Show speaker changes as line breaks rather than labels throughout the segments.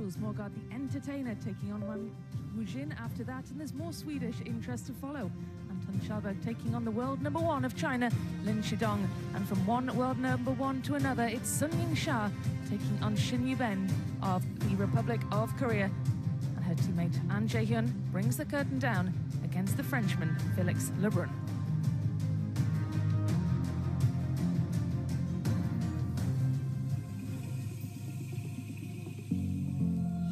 Schulz Morgard, the entertainer, taking on Wang Wujin after that, and there's more Swedish interest to follow. Anton Chalberg taking on the world number 1 of China, Lin Shidong, and from one world number 1 to another, it's Sun Ying-sha taking on Shin Yuben of the Republic of Korea. And her teammate An Jae-hyun brings the curtain down against the Frenchman Felix Lebrun.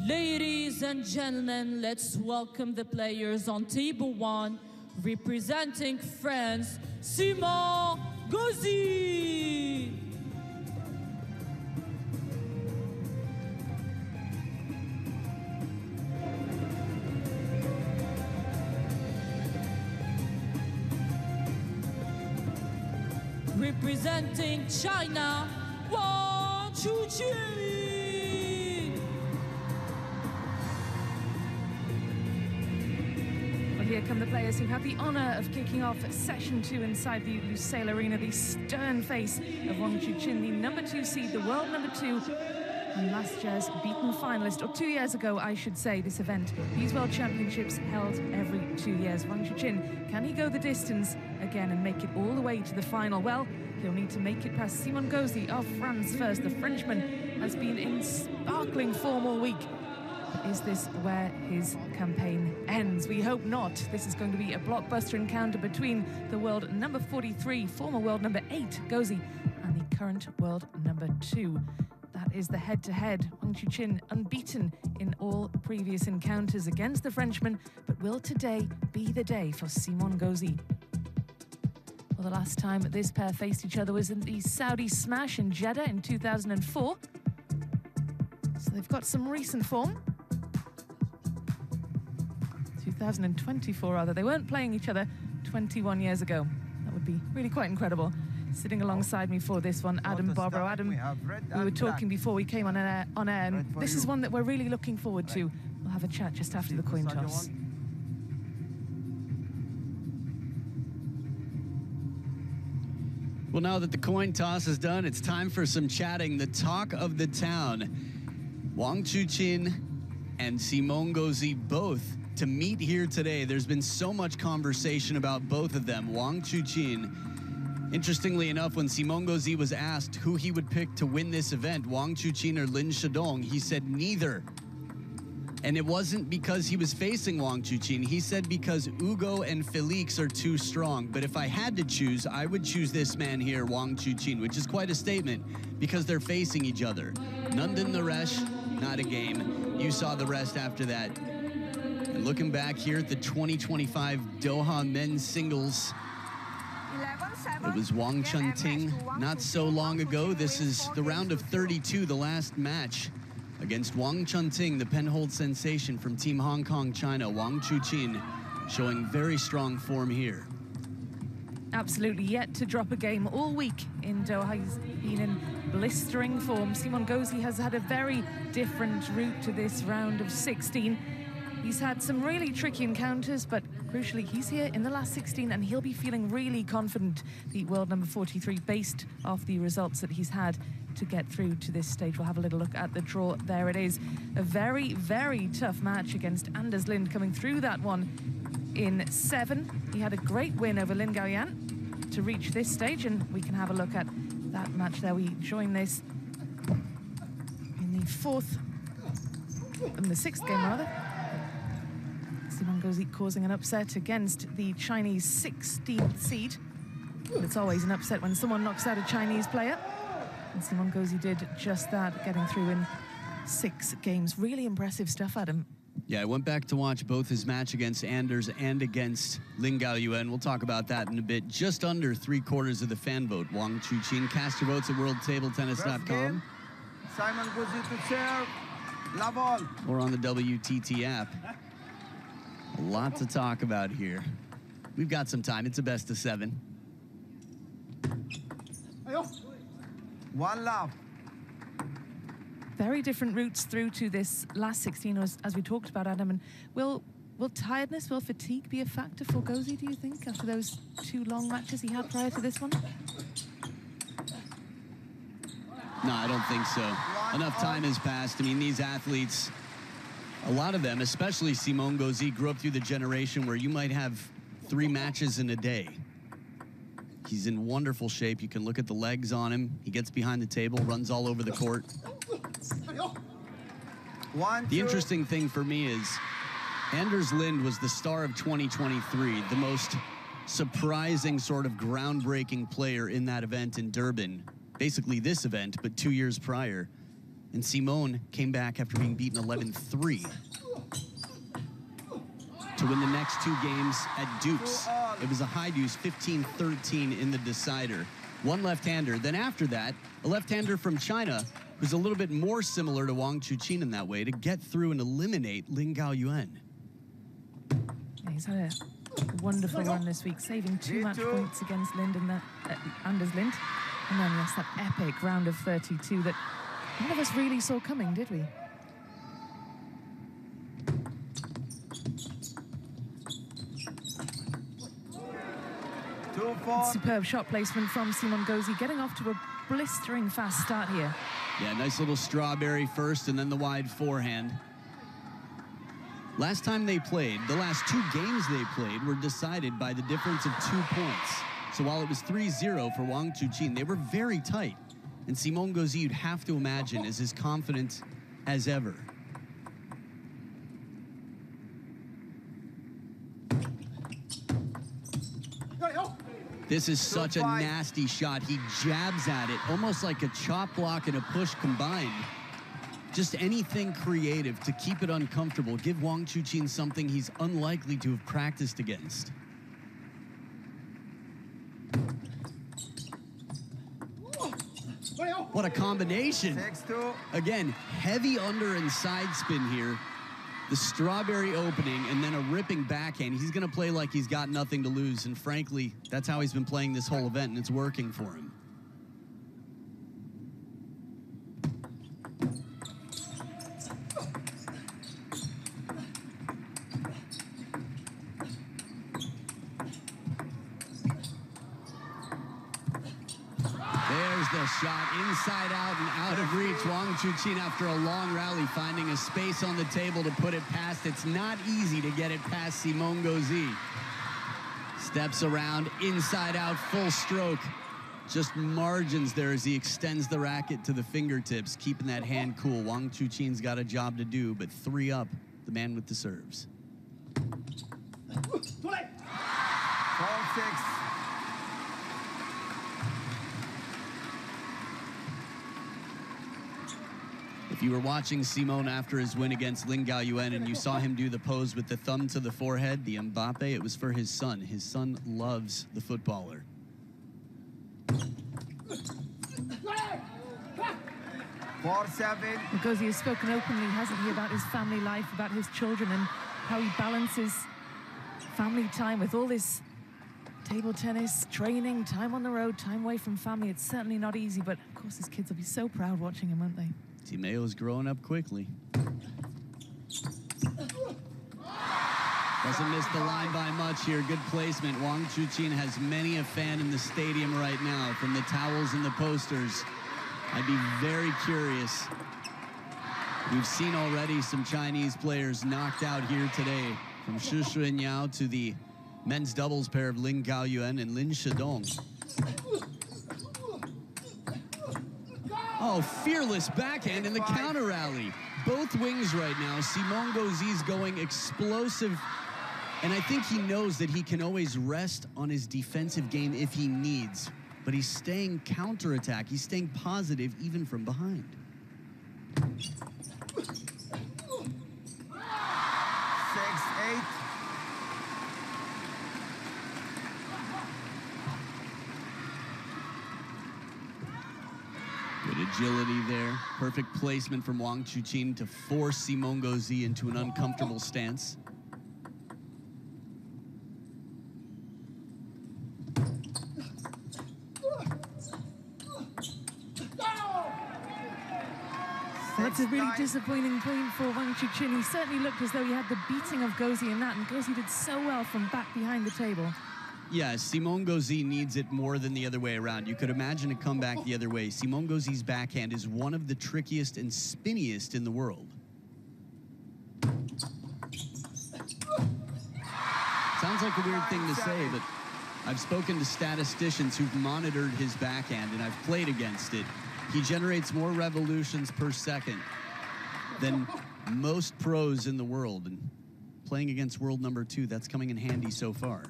Ladies and gentlemen, let's welcome the players on table 1, representing France, Simon GAUZY. Representing China, Chuqin.
Here come the players who have the honour of kicking off session 2 inside the Lusail Arena. The stern face of Wang Chuqin, the number 2 seed, the world number 2, and last year's beaten finalist, or 2 years ago, I should say, this event. These World Championships held every 2 years. Wang Chuqin, can he go the distance again and make it all the way to the final? Well, he'll need to make it past Simon GAUZY of France first. The Frenchman has been in sparkling form all week. Is this where his campaign ends? We hope not. This is going to be a blockbuster encounter between the world number 43, former world number 8, GAUZY, and the current world number 2. That is the head-to-head. Wang Chuqin unbeaten in all previous encounters against the Frenchman, but will today be the day for Simon GAUZY? Well, the last time this pair faced each other was in the Saudi Smash in Jeddah in 2004. So they've got some recent form. 2024 rather. They weren't playing each other 21 years ago. That would be really quite incredible. Sitting alongside me for this one, Adam Barbaro. Adam, we were talking before we came on air, and this is one that we're really looking forward to. We'll have a chat just after the coin toss.
Well, now that the coin toss is done, it's time for some chatting. The talk of the town, Wang Chuqin and Simon GAUZY both to meet here today. There's been so much conversation about both of them. Wang Chuqin, interestingly enough, when Simon GAUZY was asked who he would pick to win this event, Wang Chuqin or Lin Shidong, he said neither. And it wasn't because he was facing Wang Chuqin. He said because Ugo and Felix are too strong. But if I had to choose, I would choose this man here, Wang Chuqin, which is quite a statement because they're facing each other. Nandan Naresh, not a game. You saw the rest after that. And looking back here at the 2025 Doha men's singles, it was Wang Chunting not so long ago. This is the round of 32, the last match against Wang Chunting, the penhold sensation from Team Hong Kong, China. Wang Chuqin showing very strong form here.
Absolutely, yet to drop a game all week in Doha. He's been in blistering form. Simon GAUZY has had a very different route to this round of 16. He's had some really tricky encounters, but crucially, he's here in the last 16, and he'll be feeling really confident, the world number 43, based off the results that he's had to get through to this stage. We'll have a little look at the draw. There it is. A very, very tough match against Anders Lind, coming through that one in 7. He had a great win over Lin Gaoyan to reach this stage, and we can have a look at that match there. We join this in the 6th game rather. Simon GAUZY causing an upset against the Chinese 16th seed. It's always an upset when someone knocks out a Chinese player. And Simon GAUZY did just that, getting through in 6 games. Really impressive stuff, Adam.
Yeah, I went back to watch both his match against Anders and against Lin Gaoyan. We'll talk about that in a bit. Just under 3/4 of the fan vote. Wang Chuqin. Cast your votes at worldtabletennis.com.
Simon GAUZY to serve. La ball.
Or on the WTT app. A lot to talk about here. We've got some time. It's a best of 7.
1 love.
Very different routes through to this last 16, as we talked about, Adam. And will tiredness, will fatigue be a factor for GAUZY, do you think, after those 2 long matches he had prior to this one?
No, I don't think so. Enough time has passed. I mean, these athletes, a lot of them, especially Simon GAUZY, grew up through the generation where you might have 3 matches in a day. He's in wonderful shape. You can look at the legs on him. He gets behind the table, runs all over the court. The interesting thing for me is Anders Lind was the star of 2023, the most surprising sort of groundbreaking player in that event in Durban. Basically this event, but 2 years prior. And Simon came back after being beaten 11-3 to win the next 2 games at deuce. It was a high deuce, 15-13 in the decider. One left-hander. Then after that, a left-hander from China who's a little bit more similar to Wang Chuqin in that way to get through and eliminate Lin Gaoyuan.
Yeah, he's had a wonderful run this week, saving 2 match points against Lind and Anders Lind. And then, yes, that epic round of 32 that none of us really saw coming, did we? Superb shot placement from Simon GAUZY, getting off to a blistering fast start here.
Yeah, nice little strawberry first and then the wide forehand. Last time they played, the last 2 games they played were decided by the difference of 2 points. So while it was 3-0 for Wang Chuqin, they were very tight. And Simon GAUZY, you'd have to imagine, is as confident as ever. This is such a nasty shot. He jabs at it, almost like a chop block and a push combined. Just anything creative to keep it uncomfortable. Give Wang Chuqin something he's unlikely to have practiced against. What a combination. Again, heavy under and side spin here. The strawberry opening and then a ripping backhand. He's going to play like he's got nothing to lose. And frankly, that's how he's been playing this whole event, and it's working for him. The shot inside out and out of reach. Wang Chuqin, after a long rally, finding a space on the table to put it past. It's not easy to get it past Simon GAUZY. Steps around, inside out, full stroke. Just margins there as he extends the racket to the fingertips, keeping that hand cool. Wang Chuqin's got a job to do, but 3 up, the man with the serves.
12-6.
If you were watching Simon after his win against Lin Gaoyuan and you saw him do the pose with the thumb to the forehead, the Mbappe, it was for his son. His son loves the footballer.
4-7.
GAUZY has spoken openly, hasn't he, about his family life, about his children, and how he balances family time with all this table tennis, training, time on the road, time away from family. It's certainly not easy, but of course his kids will be so proud watching him, won't they?
Timeo's growing up quickly. Doesn't miss the line by much here. Good placement. Wang Chuqin has many a fan in the stadium right now, from the towels and the posters. I'd be very curious. We've seen already some Chinese players knocked out here today, from Shi Xuanyao to the men's doubles pair of Lin Gaoyuan and Lin Shidong. Oh, fearless backhand in the counter rally. Both wings right now. Simon GAUZY's going explosive. And I think he knows that he can always rest on his defensive game if he needs. But he's staying counterattack. He's staying positive even from behind.
6-8.
Good agility there. Perfect placement from Wang Chuqin to force Simon GAUZY into an uncomfortable stance.
That's a really disappointing point for Wang Chuqin. He certainly looked as though he had the beating of GAUZY in that, and GAUZY did so well from back behind the table.
Yeah, Simon GAUZY needs it more than the other way around. You could imagine a comeback the other way. Simon GAUZY's backhand is one of the trickiest and spinniest in the world. Sounds like a weird thing to say, but I've spoken to statisticians who've monitored his backhand, and I've played against it. He generates more revolutions per second than most pros in the world. And playing against world number 2, that's coming in handy so far.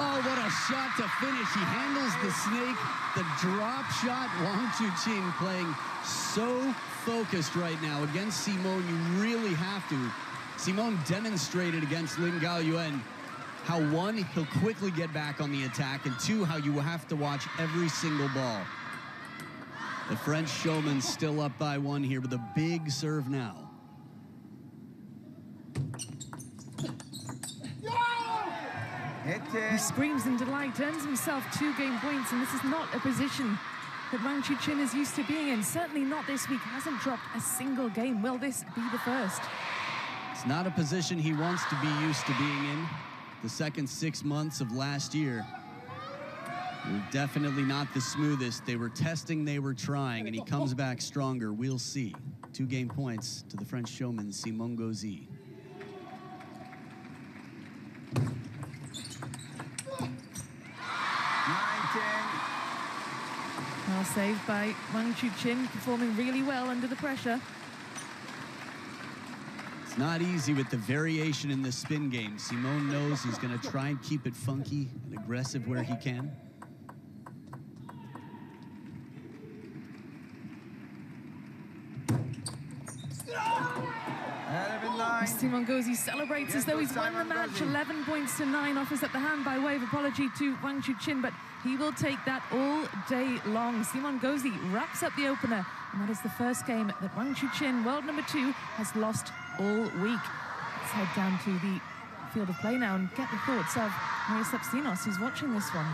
Oh, what a shot to finish. He handles the snake, the drop shot. Wang Chuqin playing so focused right now. Against Simon, you really have to. Simon demonstrated against Lin Gaoyuan how, one, he'll quickly get back on the attack, and two, how you have to watch every single ball. The French showman's still up by 1 here with a big serve now.
He screams in delight, earns himself 2 game points, and this is not a position that Wang Chuqin is used to being in. Certainly not this week. Hasn't dropped a single game. Will this be the first?
It's not a position he wants to be used to being in. The second 6 months of last year were definitely not the smoothest. They were testing, they were trying, and he comes back stronger. We'll see. 2 game points to the French showman, Simon GAUZY.
Well saved by Wang Chuqin, performing really well under the pressure.
It's not easy with the variation in the spin game. Simon knows he's going to try and keep it funky and aggressive where he can.
Simon GAUZY celebrates as though he's won the match. 11 points to 9, offers up the hand by way of apology to Wang Chuqin, but he will take that all day long. Simon GAUZY wraps up the opener, and that is the first game that Wang Chuqin, world number 2, has lost all week. Let's head down to the field of play now and get the thoughts of Maria Sepsinos, who's watching this one.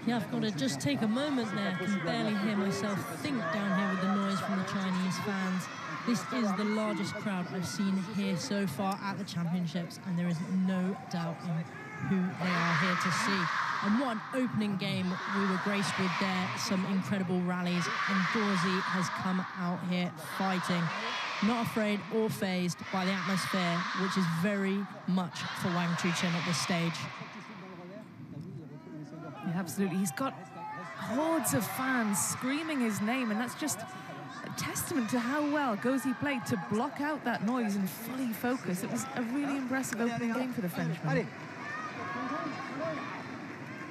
Yeah, I've got to just take a moment there. I can barely hear myself think down here with the noise from the Chinese fans. This is the largest crowd I've seen here so far at the championships, and there is no doubt in who they are here to see. And what an opening game we were graced with there. Some incredible rallies, and GAUZY has come out here fighting, not afraid or fazed by the atmosphere, which is very much for Wang Chuqin at this stage.
Yeah, absolutely. He's got hordes of fans screaming his name, and that's just a testament to how well GAUZY played to block out that noise and fully focus. It was a really impressive opening game for the Frenchman.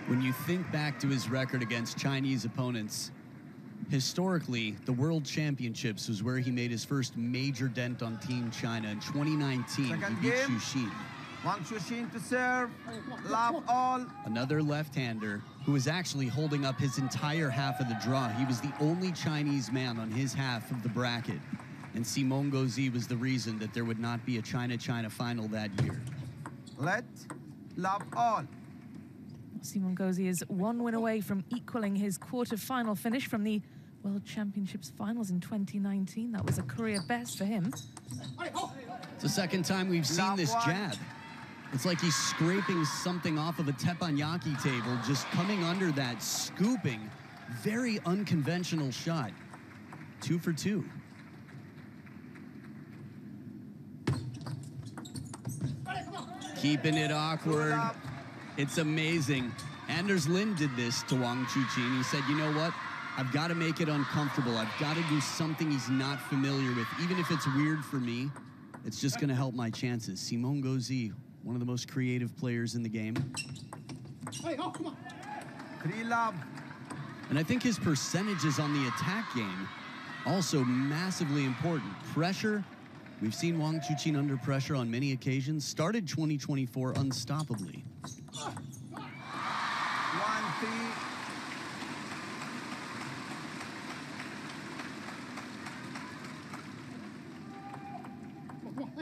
When you think back to his record against Chinese opponents, historically, the World Championships was where he made his first major dent on Team China. In 2019, he beat Chuqin.
Wang Chuqin to serve, love all.
Another left-hander who was actually holding up his entire half of the draw. He was the only Chinese man on his half of the bracket. And Simon GAUZY was the reason that there would not be a China-China final that year.
Let love all.
Simon GAUZY is 1 win away from equaling his quarter-final finish from the World Championships finals in 2019. That was a career best for him.
It's the second time we've seen this jab. It's like he's scraping something off of a teppanyaki table, just coming under that, scooping. Very unconventional shot. 2 for 2. Keeping it awkward. It's amazing. Anders Lind did this to Wang Chuqin. He said, you know what? I've got to make it uncomfortable. I've got to do something he's not familiar with. Even if it's weird for me, it's just going to help my chances. Simon GAUZY, one of the most creative players in the game. And I think his percentages on the attack game also massively important. Pressure, we've seen Wang Chuqin under pressure on many occasions. Started 2024 unstoppably.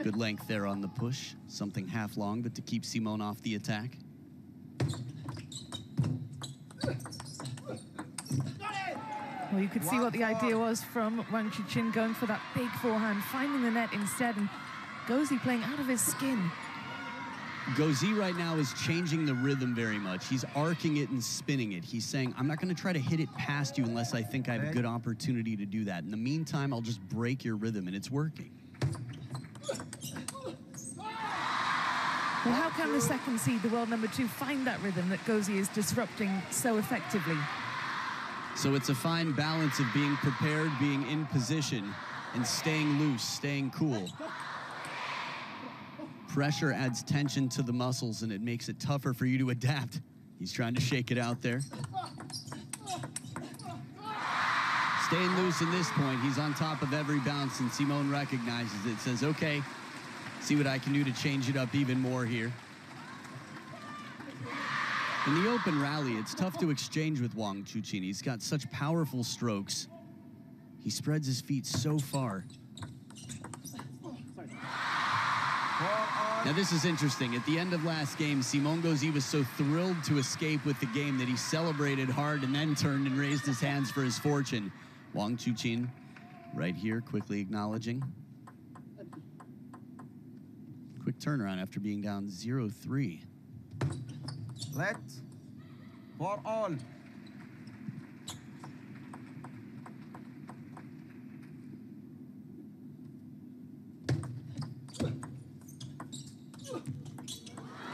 Good length there on the push. Something half long, but to keep Simon off the attack.
Well, you could see what the idea was from Wang Chuqin, going for that big forehand, finding the net instead, and GAUZY playing out of his skin.
GAUZY right now is changing the rhythm very much. He's arcing it and spinning it. He's saying, I'm not going to try to hit it past you unless I think I have a good opportunity to do that. In the meantime, I'll just break your rhythm, and it's working.
Well, how can the second seed, the world number 2, find that rhythm that GAUZY is disrupting so effectively?
So it's a fine balance of being prepared, being in position, and staying loose, staying cool. Pressure adds tension to the muscles, and it makes it tougher for you to adapt. He's trying to shake it out there. Staying loose in this point. He's on top of every bounce, and Simone recognizes it, says, okay, see what I can do to change it up even more here. In the open rally, it's tough to exchange with Wang Chuqin. He's got such powerful strokes. He spreads his feet so far. Now this is interesting. At the end of last game, Simone GAUZY was so thrilled to escape with the game that he celebrated hard and then turned and raised his hands for his fortune. Wang Chuqin right here, quickly acknowledging. Quick turnaround after being down 0-3.
Let for all.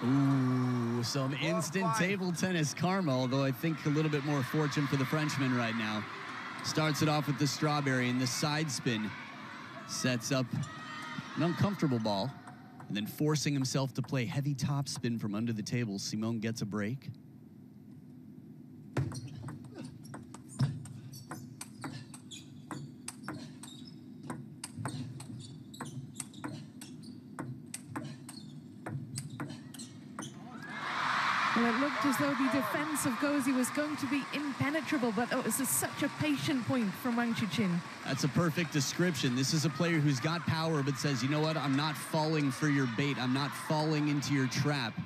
Ooh, some instant table tennis karma, although I think a little bit more fortune for the Frenchman right now. Starts it off with the strawberry, and the side spin sets up an uncomfortable ball. And then forcing himself to play heavy topspin from under the table, Simone gets a break.
Well, it looked as though the defense of GAUZY was going to be impenetrable, but it was such a patient point from Wang Chuqin.
That's a perfect description. This is a player who's got power but says, you know what, I'm not falling for your bait. I'm not falling into your trap.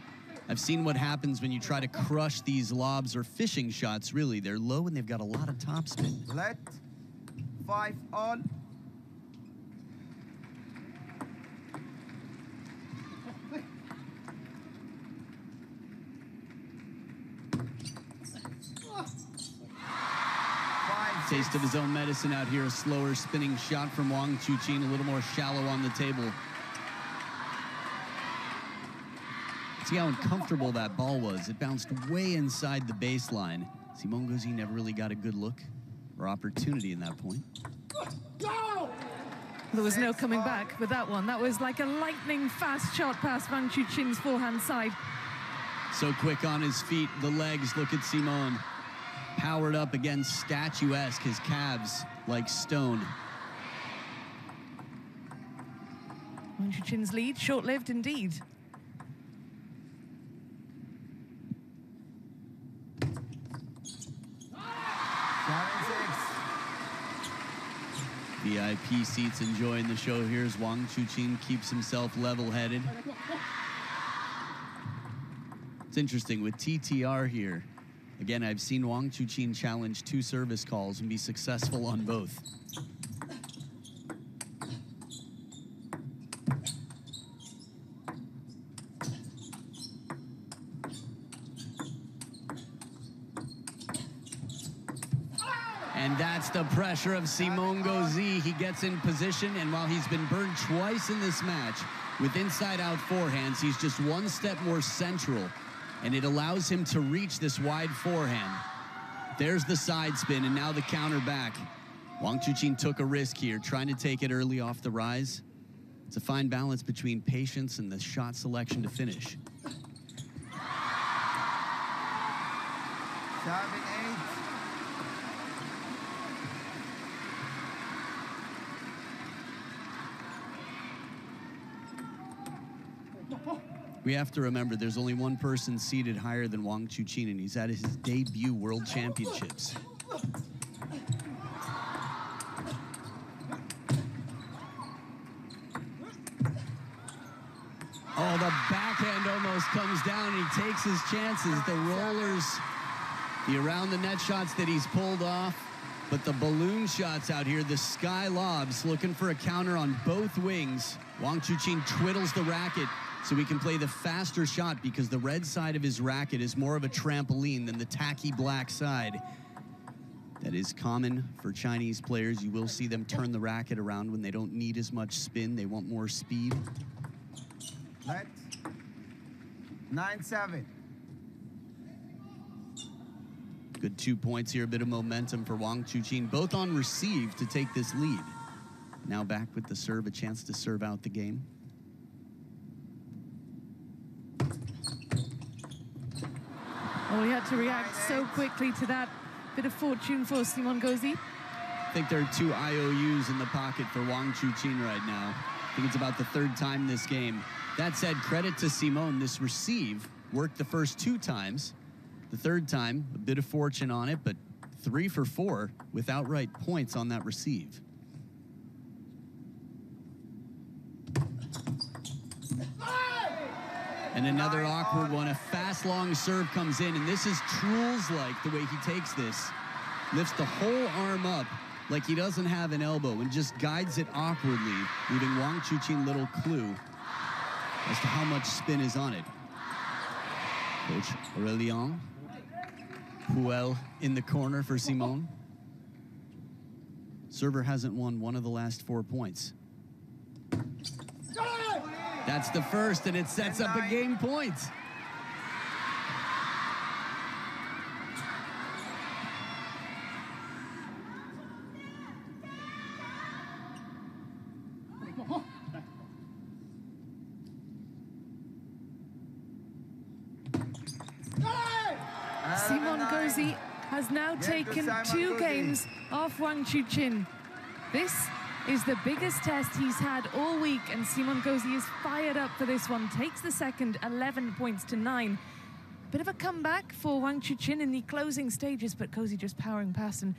I've seen what happens when you try to crush these lobs or fishing shots, really. They're low and they've got a lot of topspin.
Let 5 all.
Taste of his own medicine out here. A slower spinning shot from Wang Chuqin, a little more shallow on the table. See how uncomfortable that ball was. It bounced way inside the baseline. Simone GAUZY never really got a good look or opportunity in that point.
There was no coming back with that one. That was like a lightning fast shot past Wang Chuqin's forehand side.
So quick on his feet, the legs. Look at Simone. Powered up again, statuesque, his calves like stone.
Wang Chuqin's lead, short-lived indeed.
VIP seats enjoying the show here as Wang Chuqin keeps himself level-headed. It's interesting with TTR here. Again, I've seen Wang Chuqin challenge 2 service calls and be successful on both. And that's the pressure of Simone GAUZY. He gets in position, and while he's been burned twice in this match with inside-out forehands, he's just one step more central. And it allows him to reach this wide forehand. There's the side spin, and now the counter back. Wang Chuqin took a risk here, trying to take it early off the rise. It's a fine balance between patience and the shot selection to finish.
7-8.
We have to remember there's only one person seated higher than Wang Chuqin, and he's at his debut World Championships. Oh, the backhand almost comes down, and he takes his chances. The rollers, the around the net shots that he's pulled off, But the balloon shots out here, the sky lobs, looking for a counter on both wings. Wang Chuqin twiddles the racket so he can play the faster shot because the red side of his racket is more of a trampoline than the tacky black side. That is common for Chinese players. You will see them turn the racket around when they don't need as much spin. They want more speed.
Net. 9-7.
Good 2 points here, a bit of momentum for Wang Chuqin, both on receive to take this lead. Now back with the serve, a chance to serve out the game.
Oh, he had to react so quickly to that. Bit of fortune for Simon GAUZY.
I think there are 2 IOUs in the pocket for Wang Chuqin right now. I think it's about the 3rd time this game. That said, credit to Simon. This receive worked the first 2 times. The 3rd time, a bit of fortune on it, but 3 for 4 with outright points on that receive. And another awkward one. A fast, long serve comes in, and this is Truls-like, the way he takes this. Lifts the whole arm up like he doesn't have an elbow and just guides it awkwardly, leaving Wang Chuqin little clue as to how much spin is on it. Coach Aurélien Puel in the corner for Simon. Server hasn't won one of the last 4 points. That's the first, and it sets up a game point.
Simon GAUZY has now taken 2 games off Wang Chuqin. This is the biggest test he's had all week, and Simon GAUZY is fired up for this one. Takes the second, 11 points to 9. Bit of a comeback for Wang Chuqin in the closing stages, but GAUZY just powering past, and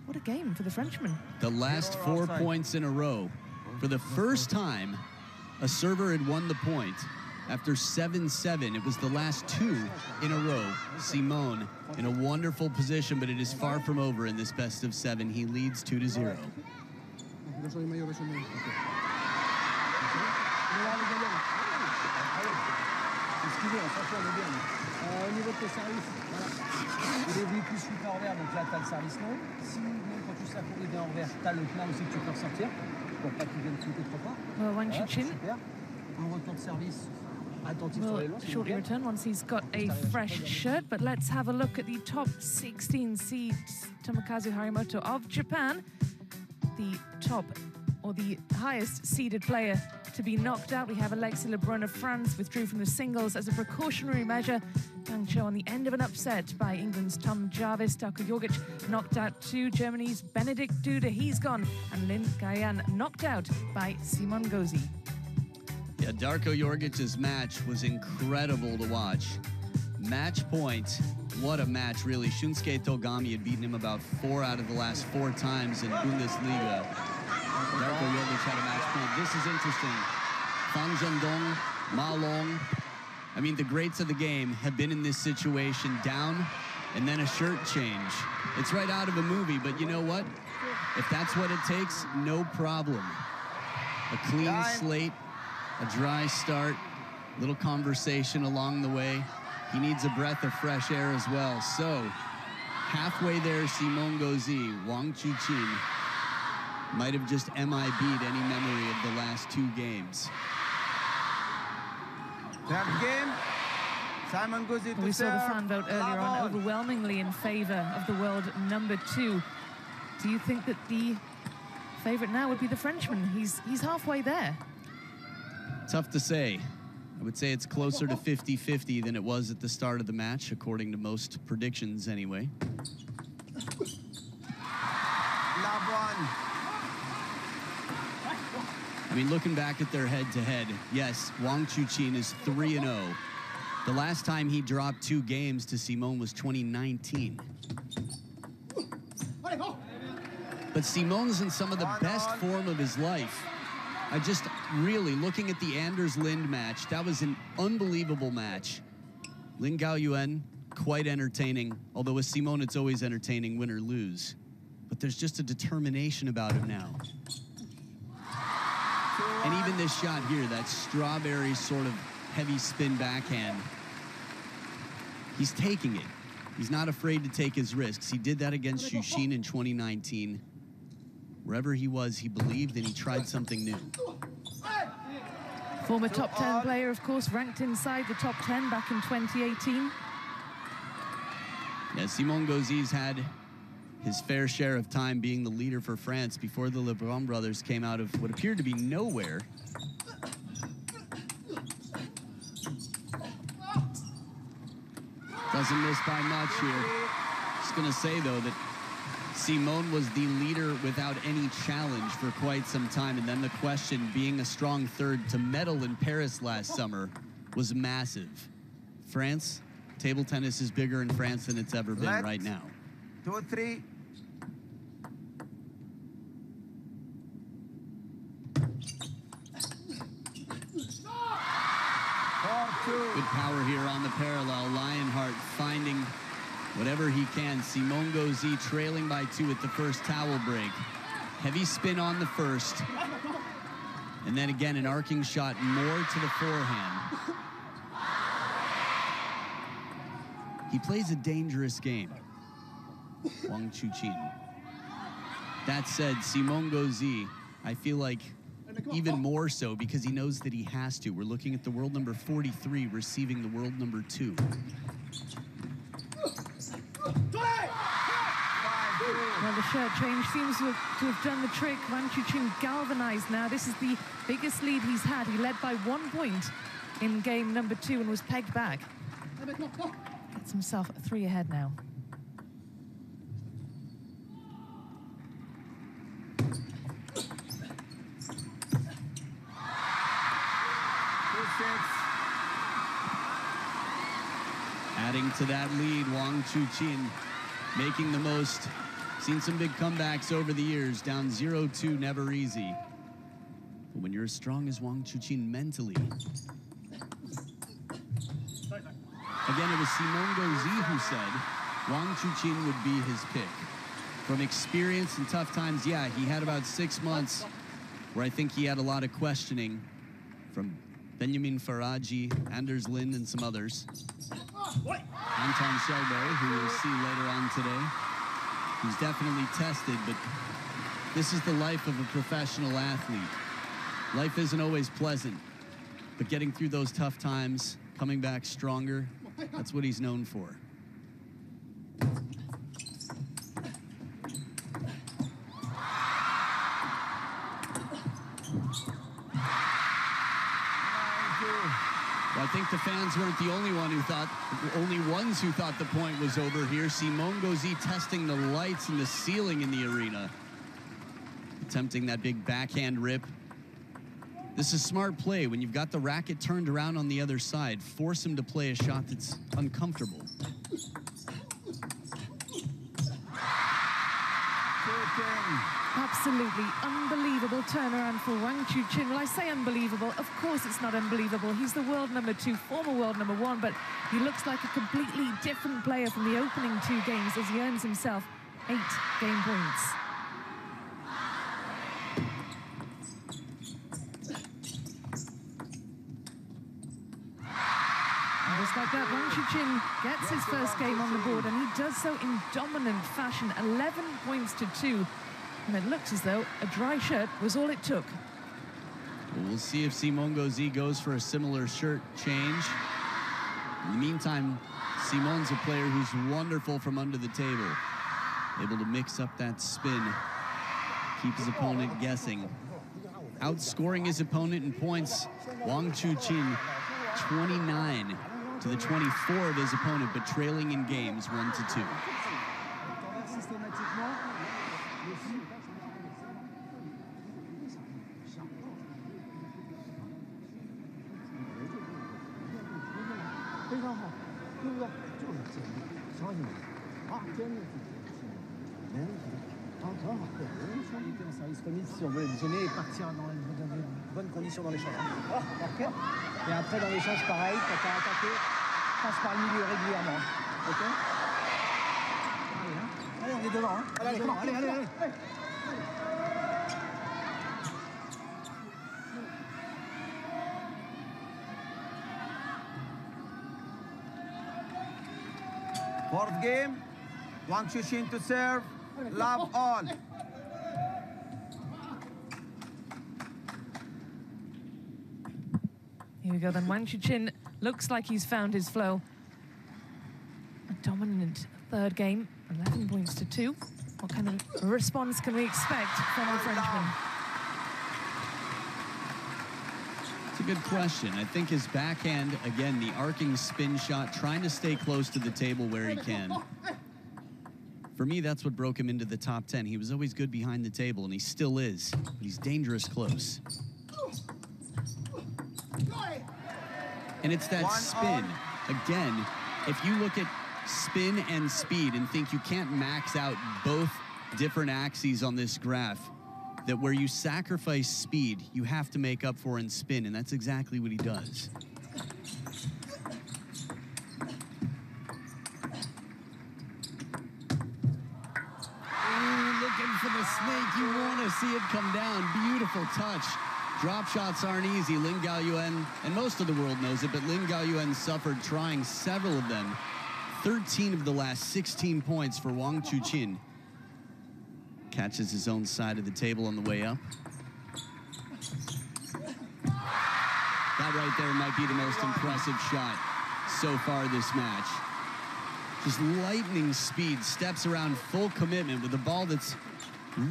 what a game for the Frenchman.
The last 4 points in a row. For the first time, a server had won the point. After 7-7, it was the last 2 in a row. Simon in a wonderful position, but it is far from over in this best of 7. He leads 2-0.
Au niveau de tes services, voilà. Il est venu plus super envers, donc là, tu as le service long. Si même quand tu sais courir bien envers, tu as le plein aussi que tu peux ressortir pour pas qu'il vienne sauter trop fort.
Well, Wang
Voilà,
Chuqin
super. Un retour de service attentif sur les
will
longs.
shortly return once he's got a fresh shirt, but let's have a look at the top 16 seeds. Tomokazu Harimoto of Japan, the top or the highest seeded player to be knocked out. We have Alexis Lebrun of France withdrew from the singles as a precautionary measure. Yang Cho on the end of an upset by England's Tom Jarvis. Darko Jorgic knocked out too. Germany's Benedikt Duda, he's gone. And Lin Gaoyan knocked out by Simon GAUZY.
Yeah, Darko Jorgic's match was incredible to watch. Match point, what a match, really. Shunsuke Togami had beaten him about 4 out of the last 4 times in Bundesliga. Darko Jorgic had a match point. This is interesting. Fang Zhendong, Ma Long. I mean, the greats of the game have been in this situation, down and then a shirt change. It's right out of a movie, but you know what? If that's what it takes, no problem. A clean slate, a dry start, little conversation along the way. He needs a breath of fresh air as well. So, halfway there, Simon GAUZY, Wang Chuqin might have just MIB'd any memory of the last 2 games.
Third game, Simon GAUZY to
We saw the
serve.
fan vote earlier on overwhelmingly in favor of the world number 2. Do you think that the favorite now would be the Frenchman? He's halfway there.
Tough to say. I would say it's closer to 50-50 than it was at the start of the match, according to most predictions anyway. I mean, looking back at their head-to-head, yes, Wang Chuqin is 3-0. The last time he dropped 2 games to Simon was 2019. But Simon's in some of the best form of his life. I just really, looking at the Anders Lind match, that was an unbelievable match. Lin Gaoyuan, quite entertaining. Although with Simon, it's always entertaining, win or lose. but there's just a determination about him now. And even this shot here, that strawberry sort of heavy spin backhand, he's taking it. He's not afraid to take his risks. He did that against Chuqin in 2019. Wherever he was, he believed and he tried something new.
Former top 10 player, of course, ranked inside the top 10 back in 2018.
Yeah, Simon GAUZY's had his fair share of time being the leader for France before the Lebrun brothers came out of what appeared to be nowhere. Doesn't miss by much here. Just gonna say though that Simon was the leader without any challenge for quite some time, and then the question, being a strong third to medal in Paris last summer, was massive. France, table tennis is bigger in France than it's ever been right now.
2-3.
Good power here on the parallel. Lionheart finding whatever he can. Simon GAUZY trailing by 2 at the first towel break. Heavy spin on the first. And then again, an arcing shot more to the forehand. He plays a dangerous game, Wang Chuqin. That said, Simon GAUZY, I feel like even more so because he knows that he has to. We're looking at the world number 43 receiving the world number 2.
Well, the shirt change seems to have done the trick. Wang Chuqin galvanized now. This is the biggest lead he's had. He led by 1 point in game number 2 and was pegged back. Gets himself 3 ahead now.
Adding to that lead, Wang Chuqin making the most. Seen some big comebacks over the years. Down 0-2, never easy. But when you're as strong as Wang Chuqin mentally. Again, it was Simon GAUZY who said Wang Chuqin would be his pick. From experience and tough times, yeah, he had about 6 months where I think he had a lot of questioning from Benjamin Faraji, Anders Lind, and some others. Anton Shelby, who we'll see later on today, who's definitely tested, but this is the life of a professional athlete. Life isn't always pleasant, but getting through those tough times, coming back stronger, that's what he's known for. I think the fans weren't the only ones who thought the point was over here. Simon GAUZY testing the lights and the ceiling in the arena. Attempting that big backhand rip. This is smart play. When you've got the racket turned around on the other side, force him to play a shot that's uncomfortable.
Absolutely unbelievable turnaround for Wang Chuqin. Well, I say unbelievable. Of course it's not unbelievable. He's the world number 2, former world number 1, but he looks like a completely different player from the opening 2 games as he earns himself 8 game points. And just like that, Wang Chuqin gets his first game on the board, and he does so in dominant fashion, 11 points to 2. And it looks as though a dry shirt was all it took.
Well, we'll see if Simon GAUZY goes for a similar shirt change. In the meantime, Simon's a player who's wonderful from under the table. Able to mix up that spin, keep his opponent guessing. Outscoring his opponent in points, Wang Chuqin 29 to the 24 of his opponent, but trailing in games 1-2.
Si on veut gêner et partir dans de bonnes conditions dans l'échange. Ok. Et après dans l'échange pareil, quand tu as attaqué, passe par le milieu régulièrement. Ok. Allez, hein. Allez, on est devant. Hein. Allez, devant. Allez, allez, allez.
Fourth game. Wang Chuqin to serve. Love all.
Here we go then. Wang Chuqin looks like he's found his flow. A dominant third game, 11 points to 2. What kind of response can we expect from our Frenchman?
It's a good question. I think his backhand, again, the arcing spin shot, trying to stay close to the table where he can. For me, that's what broke him into the top 10. He was always good behind the table, and he still is. But he's dangerous close. And it's that spin. Again, if you look at spin and speed and think you can't max out both different axes on this graph, that where you sacrifice speed, you have to make up for in spin, and that's exactly what he does. Ooh, looking for the snake. You want to see it come down. Beautiful touch. Drop shots aren't easy. Lin Gaoyuan, and most of the world knows it, but Lin Gaoyuan suffered trying several of them. 13 of the last 16 points for Wang Chuqin. Catches his own side of the table on the way up. That right there might be the most impressive shot so far this match. Just lightning speed, steps around full commitment with a ball that's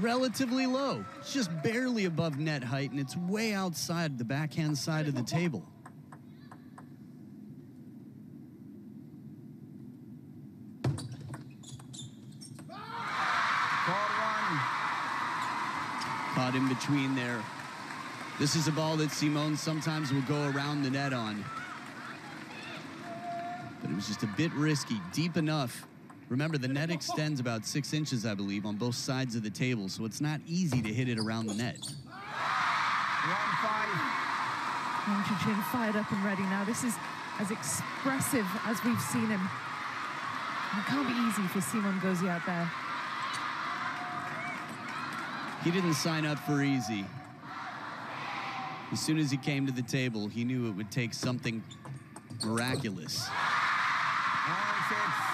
relatively low. It's just barely above net height, and it's way outside the backhand side of the table. Caught in between there. This is a ball that Simone sometimes will go around the net on. But it was just a bit risky, deep enough. Remember, the net extends about 6 inches, I believe, on both sides of the table, so it's not easy to hit it around the net.
1-5.
Wang Chuqin fired up and ready now. This is as expressive as we've seen him. It can't be easy for Simon GAUZY out there.
He didn't sign up for easy. As soon as he came to the table, he knew it would take something miraculous.
1-6.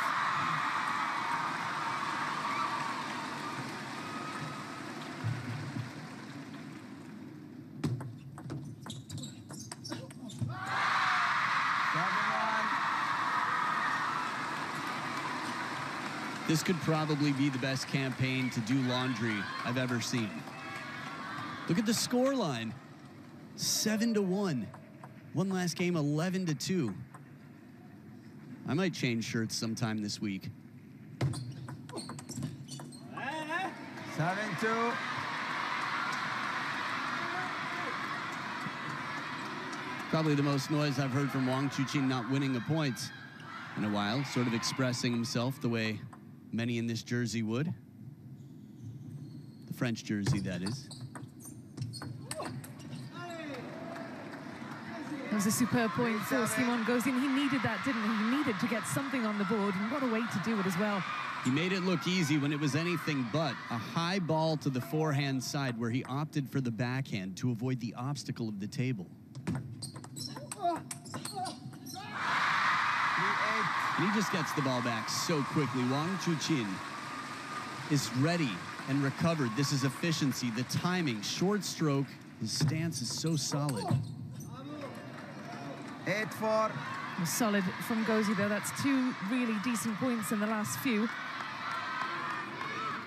This could probably be the best campaign to do laundry I've ever seen. Look at the score line. 7-1. One last game, 11-2. I might change shirts sometime this week.
7-2.
Probably the most noise I've heard from Wang Chuqin not winning a point in a while, sort of expressing himself the way many in this jersey would. The French jersey, that is.
That was a superb point for Simon GAUZY, and he needed that, didn't he? He needed to get something on the board, and what a way to do it as well.
He made it look easy when it was anything but. A high ball to the forehand side where he opted for the backhand to avoid the obstacle of the table. And he just gets the ball back so quickly. Wang Chuqin is ready and recovered. This is efficiency, the timing, short stroke. His stance is so solid.
8-4.
Solid from GAUZY, though. That's 2 really decent points in the last few.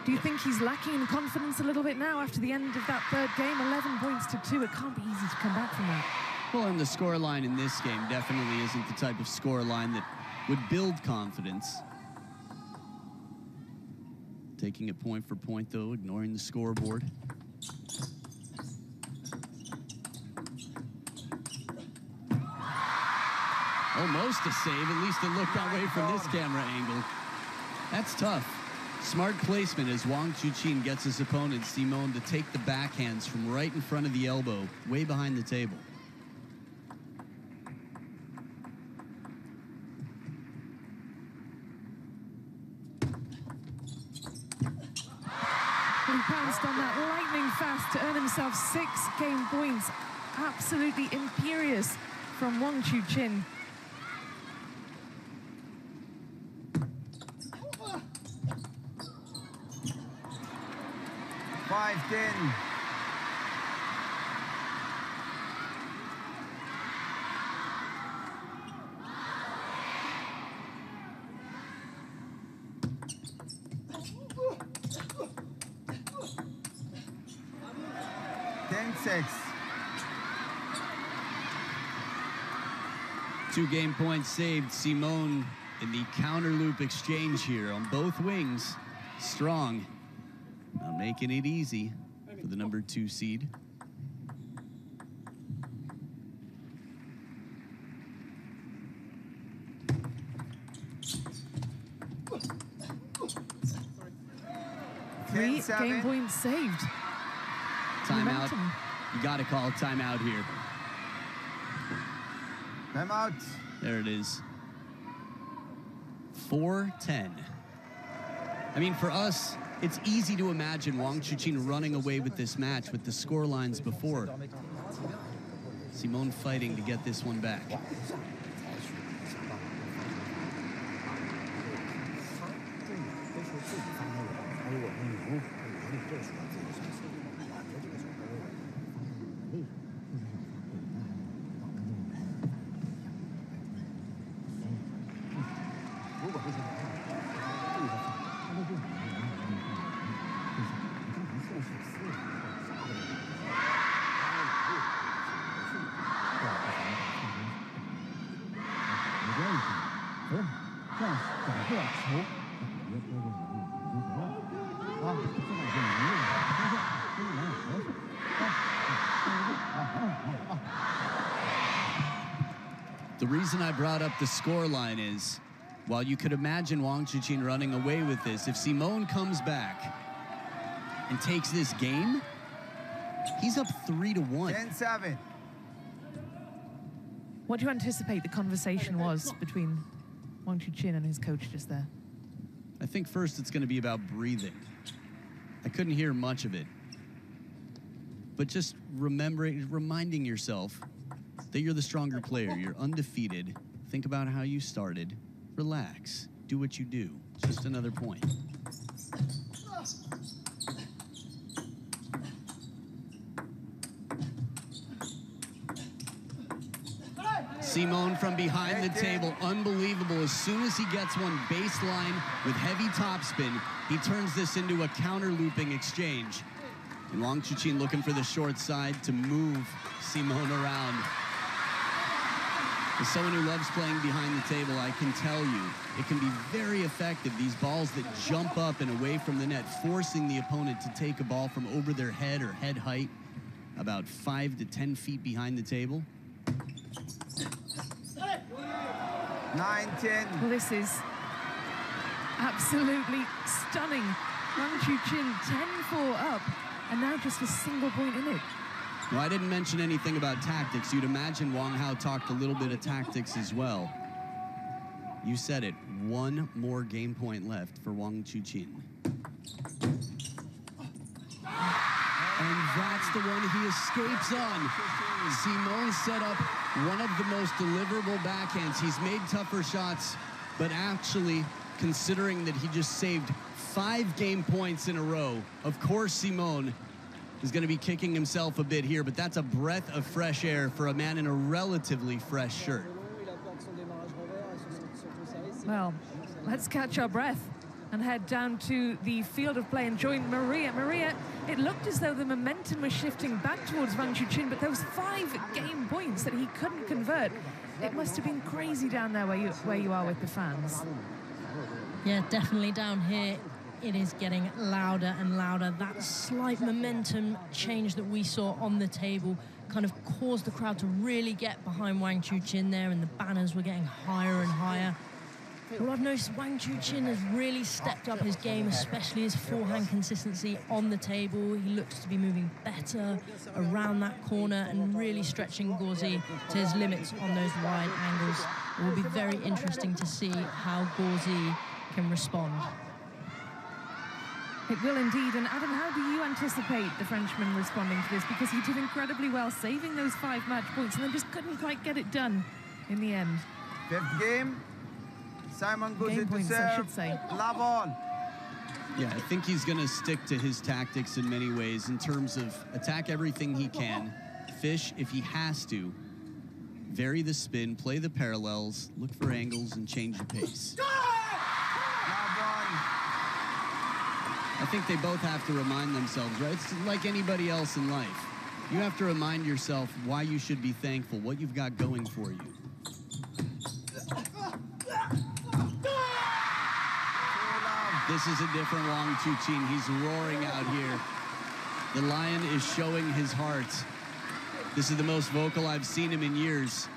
Do you think he's lacking in confidence a little bit now after the end of that third game? 11 points to 2. It can't be easy to come back from that.
Well, and the score line in this game definitely isn't the type of score line that would build confidence. Taking it point for point, though, ignoring the scoreboard. Almost a save. At least it looked that way from this camera angle. That's tough. Smart placement as Wang Chuqin gets his opponent, Simone, to take the backhands from right in front of the elbow, way behind the table.
pounced on that lightning fast to earn himself 6 game points. Absolutely imperious from Wang Chuqin.
$5-10. $10-6.
2 game points saved. Simone in the counter loop exchange here on both wings. Strong. Not making it easy for the number 2 seed.
Three game points saved.
Timeout.
Momentum.
You got to call a timeout here.
Timeout.
There it is. 4-10. I mean, for us, it's easy to imagine Wang Chuqin running away with this match with the score lines before. Simone fighting to get this one back. The reason I brought up the scoreline is, while you could imagine Wang Chuqin running away with this, if Simone comes back and takes this game, he's up 3-1.
10-7.
What do you anticipate the conversation was between Wang Chuqin and his coach just there?
I think first it's going to be about breathing. I couldn't hear much of it. But just reminding yourself that you're the stronger player. You're undefeated. Think about how you started. Relax. Do what you do. It's just another point. Simone from behind the table, unbelievable. As soon as he gets one baseline with heavy topspin, he turns this into a counter looping exchange. And Wang Chuqin looking for the short side to move Simone around. As someone who loves playing behind the table, I can tell you, it can be very effective. These balls that jump up and away from the net, forcing the opponent to take a ball from over their head or head height, about 5 to 10 feet behind the table.
9-10.
Well, this is absolutely stunning. Wang Chuqin 10-4 up, and now just a single point in it.
No, I didn't mention anything about tactics. You'd imagine Wang Hao talked a little bit of tactics as well. You said it. One more game point left for Wang Chuqin. And that's the one he escapes on. Simone set up one of the most deliverable backhands. He's made tougher shots, but actually, considering that he just saved 5 game points in a row, of course Simone is going to be kicking himself a bit here, but that's a breath of fresh air for a man in a relatively fresh shirt.
Well, let's catch our breath and head down to the field of play and join Maria. Maria, it looked as though the momentum was shifting back towards Wang Chuqin, but those 5 game points that he couldn't convert, it must have been crazy down there where you are with the fans.
Yeah, definitely down here. It is getting louder and louder. That slight momentum change that we saw on the table kind of caused the crowd to really get behind Wang Chuqin there, and the banners were getting higher and higher. What I've noticed, Wang Chuqin has really stepped up his game, especially his forehand consistency on the table. He looks to be moving better around that corner and really stretching GAUZY to his limits on those wide angles. It will be very interesting to see how GAUZY can respond.
It will indeed. And Adam, how do you anticipate the Frenchman responding to this? Because he did incredibly well, saving those 5 match points, and then just couldn't quite get it done in the end.
5th game. Simon GAUZY to
points,
serve.
I should say.
La ball.
Yeah, I think he's going to stick to his tactics in many ways in terms of attack everything he can, fish if he has to, vary the spin, play the parallels, look for angles, and change the pace. I think they both have to remind themselves, right? It's like anybody else in life. You have to remind yourself why you should be thankful, what you've got going for you. This is a different Wang Chuqin. He's roaring out here. The lion is showing his heart. This is the most vocal I've seen him in years.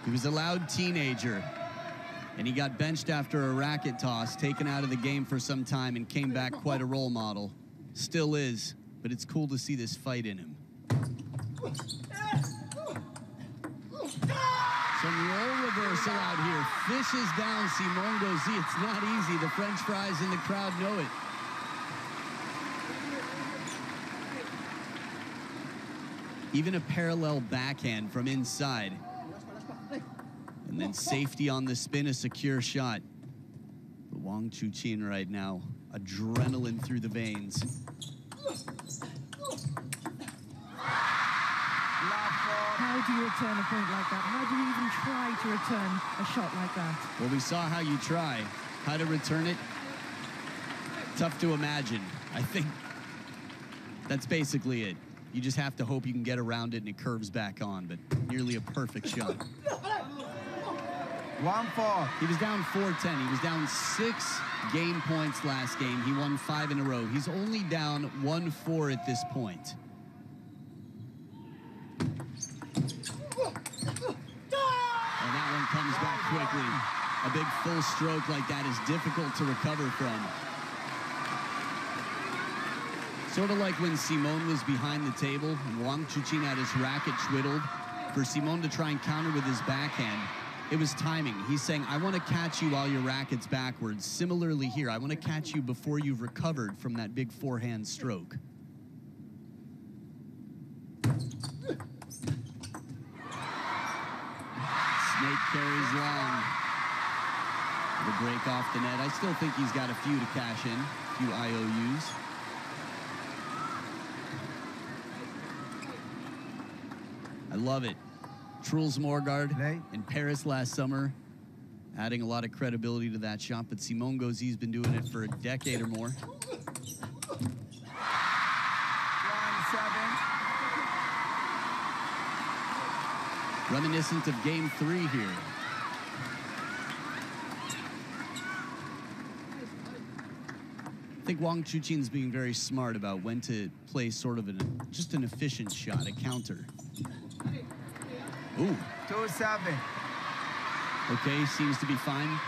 He was a loud teenager, and he got benched after a racket toss, taken out of the game for some time, and came back quite a role model. Still is, but it's cool to see this fight in him. Some role reversal out here. Fishes down Simon GAUZY. It's not easy. The French fries in the crowd know it. Even a parallel backhand from inside. And then safety on the spin, a secure shot. But Wang Chuqin right now, adrenaline through the veins.
How do you return a point like that? How do you even try to return a shot like that?
Well, we saw how you try. How to return it, tough to imagine. I think that's basically it. You just have to hope you can get around it and it curves back on, but nearly a perfect shot.
1-4.
He was down 4-10. He was down 6 game points last game. He won 5 in a row. He's only down 1-4 at this point. And that one comes back quickly. A big full stroke like that is difficult to recover from. Sort of like when Simon was behind the table and Wang Chuqin had his racket twiddled. For Simon to try and counter with his backhand, it was timing. He's saying, I want to catch you while your racket's backwards. Similarly here, I want to catch you before you've recovered from that big forehand stroke. Snake carries long. The break off the net. I still think he's got a few to cash in, a few IOUs. I love it. Truls Morgaard in Paris last summer, adding a lot of credibility to that shot, but Simon GAUZY's been doing it for a decade or more.
1-7.
Reminiscent of game 3 here. I think Wang Chuqin's being very smart about when to play sort of just an efficient shot, a counter. Ooh.
2-7.
Okay, seems to be fine.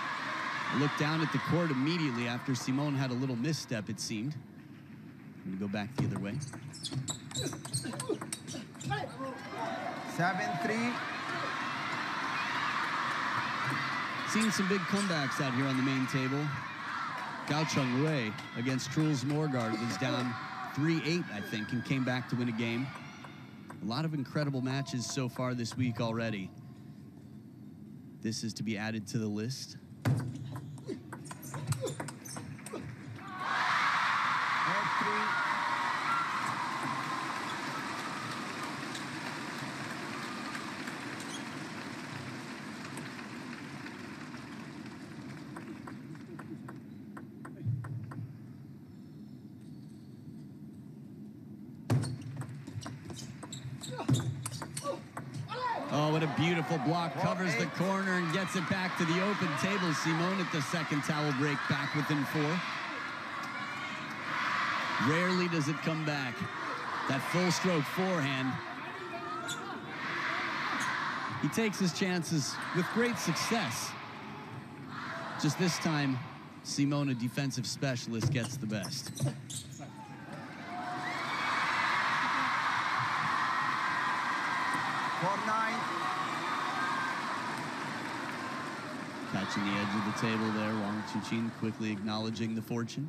I looked down at the court immediately after Simon had a little misstep, it seemed. I'm gonna go back the other way.
7-3.
Seen some big comebacks out here on the main table. GAUZY against Truls Morgaard was down 3-8, I think, and came back to win a game. A lot of incredible matches so far this week already. This is to be added to the list. Oh, what a beautiful block. Covers the corner and gets it back to the open table. Simon at the second towel break, back within 4. Rarely does it come back. That full stroke forehand. He takes his chances with great success. Just this time, Simon, a defensive specialist, gets the best.
4-9.
Catching the edge of the table there, Wang Chuqin quickly acknowledging the fortune.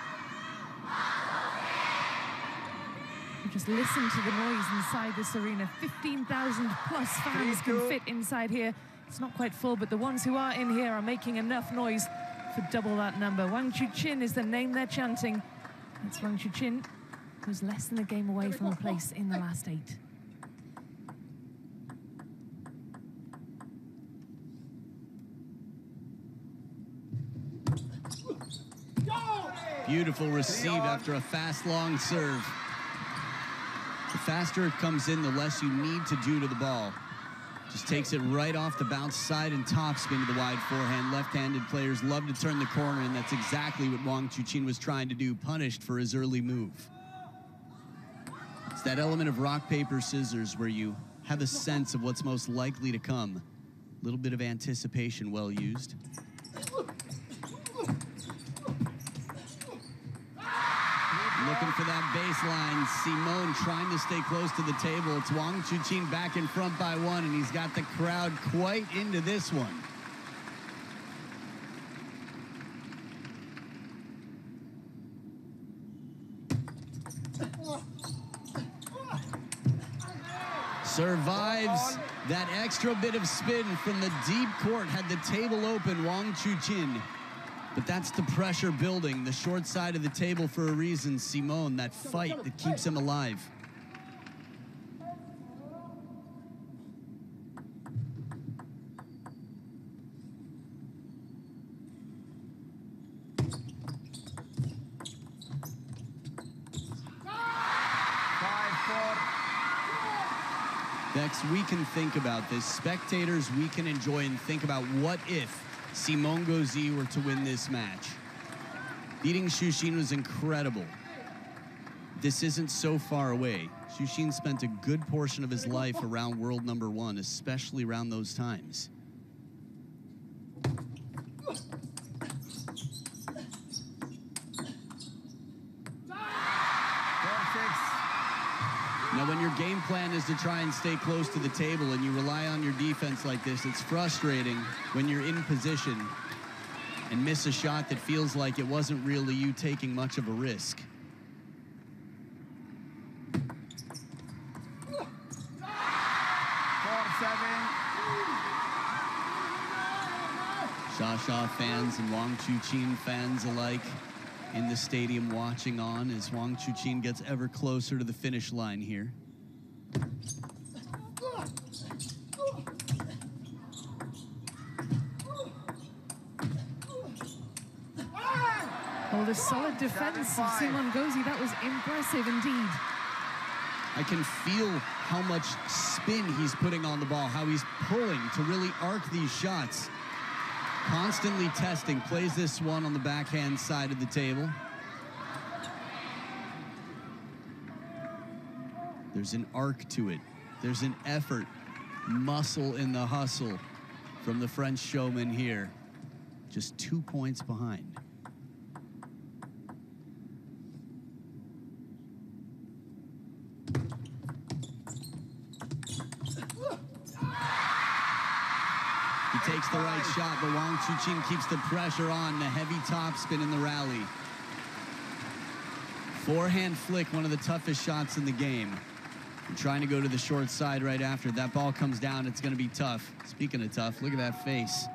Just listen to the noise inside this arena. 15,000 plus fans can fit inside here. It's not quite full, but the ones who are in here are making enough noise for double that number. Wang Chuqin is the name they're chanting. It's Wang Chuqin, who's less than a game away from a place in the last 8.
Beautiful receive after a fast, long serve. The faster it comes in, the less you need to do to the ball. Just takes it right off the bounce side and top spin to the wide forehand. Left-handed players love to turn the corner, and that's exactly what Wang Chuqin was trying to do, punished for his early move. It's that element of rock, paper, scissors where you have a sense of what's most likely to come. A little bit of anticipation well used. Looking for that baseline. Simone trying to stay close to the table. It's Wang Chuqin back in front by 1, and he's got the crowd quite into this one. Survives that extra bit of spin from the deep court. Had the table open, Wang Chuqin. But that's the pressure building, the short side of the table for a reason. Simone, that fight that keeps him alive. Next, we can think about this. Spectators, we can enjoy and think about what if Simone GAUZY were to win this match. Beating Chuqin was incredible. This isn't so far away. Chuqin spent a good portion of his life around world number 1, especially around those times. Now, when your game plan is to try and stay close to the table and you rely on your defense like this, it's frustrating when you're in position and miss a shot that feels like it wasn't really you taking much of a risk. Shatou fans and Wang Chuqin fans alike in the stadium watching on as Wang Chuqin gets ever closer to the finish line here.
Well, the solid defense of Simone GAUZY, that was impressive indeed.
I can feel how much spin he's putting on the ball, how he's pulling to really arc these shots. Constantly testing, plays this one on the backhand side of the table. There's an arc to it. There's an effort, muscle in the hustle from the French showman here. Just 2 points behind. He takes the right shot, but Wang Chuqin keeps the pressure on. The heavy topspin in the rally. Forehand flick, one of the toughest shots in the game. And trying to go to the short side right after. That ball comes down, it's going to be tough. Speaking of tough, look at that face.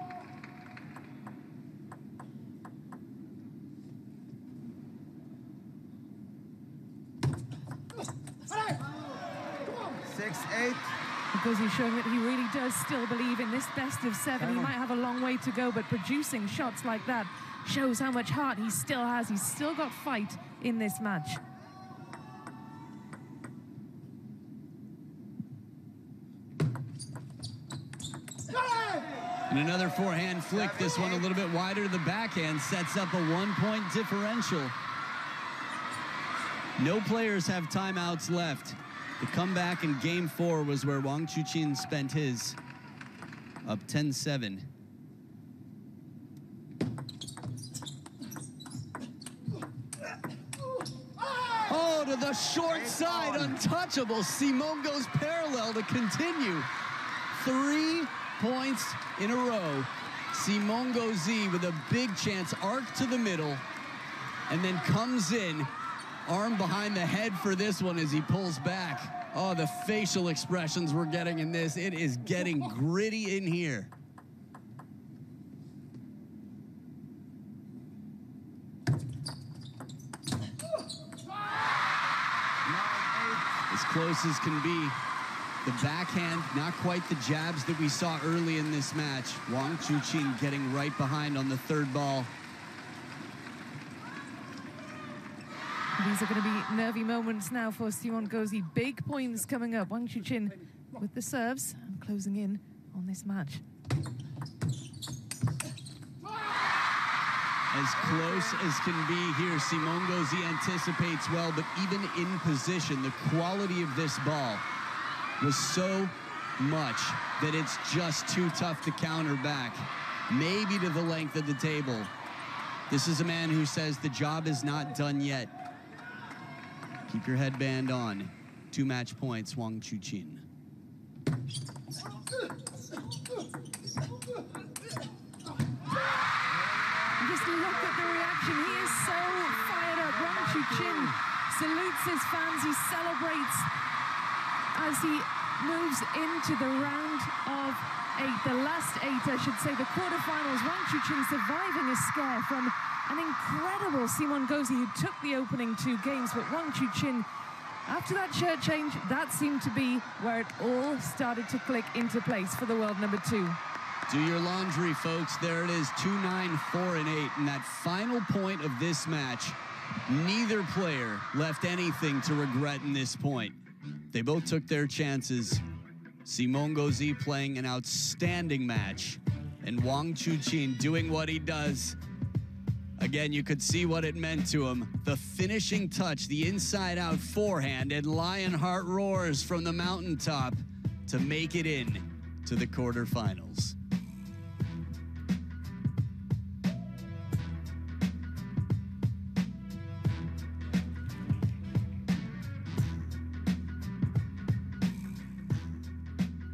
Because he's showing that he really does still believe in this best of 7. He might have a long way to go, but producing shots like that shows how much heart he still has. He's still got fight in this match.
And another forehand flick, this one a little bit wider to the backhand, sets up a 1-point differential. No players have timeouts left. The comeback in Game 4 was where Wang Chuqin spent his, up 10-7. Oh, to the short side, untouchable. Simone goes parallel to continue. 3 points in a row. Simone GAUZY with a big chance, arc to the middle, and then comes in arm behind the head for this one as he pulls back. Oh, the facial expressions we're getting in this. It is getting gritty in here. As close as can be. The backhand, not quite the jabs that we saw early in this match. Wang Chuqin getting right behind on the third ball.
These are going to be nervy moments now for Simon GAUZY. Big points coming up. Wang Chuqin with the serves and closing in on this match.
As close as can be here, Simon GAUZY anticipates well, but even in position, the quality of this ball was so much that it's just too tough to counter back. Maybe to the length of the table. This is a man who says the job is not done yet. Keep your headband on. 2 match points, Wang Chuqin.
Just look at the reaction. He is so fired up. Wang Chuqin salutes his fans. He celebrates as he moves into the round of 8, the last 8, I should say, the quarterfinals. Wang Chuqin surviving a scare from an incredible Simon GAUZY who took the opening 2 games, but Wang Chuqin, after that shirt change, that seemed to be where it all started to click into place for the world number 2.
Do your laundry, folks. There it is, 2-9, 4 and 8. And that final point of this match, neither player left anything to regret in this point. They both took their chances. Simon GAUZY playing an outstanding match, and Wang Chuqin doing what he does. Again, you could see what it meant to him. The finishing touch, the inside-out forehand, and Lionheart roars from the mountaintop to make it in to the quarterfinals.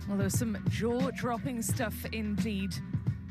Well, there's some jaw-dropping stuff indeed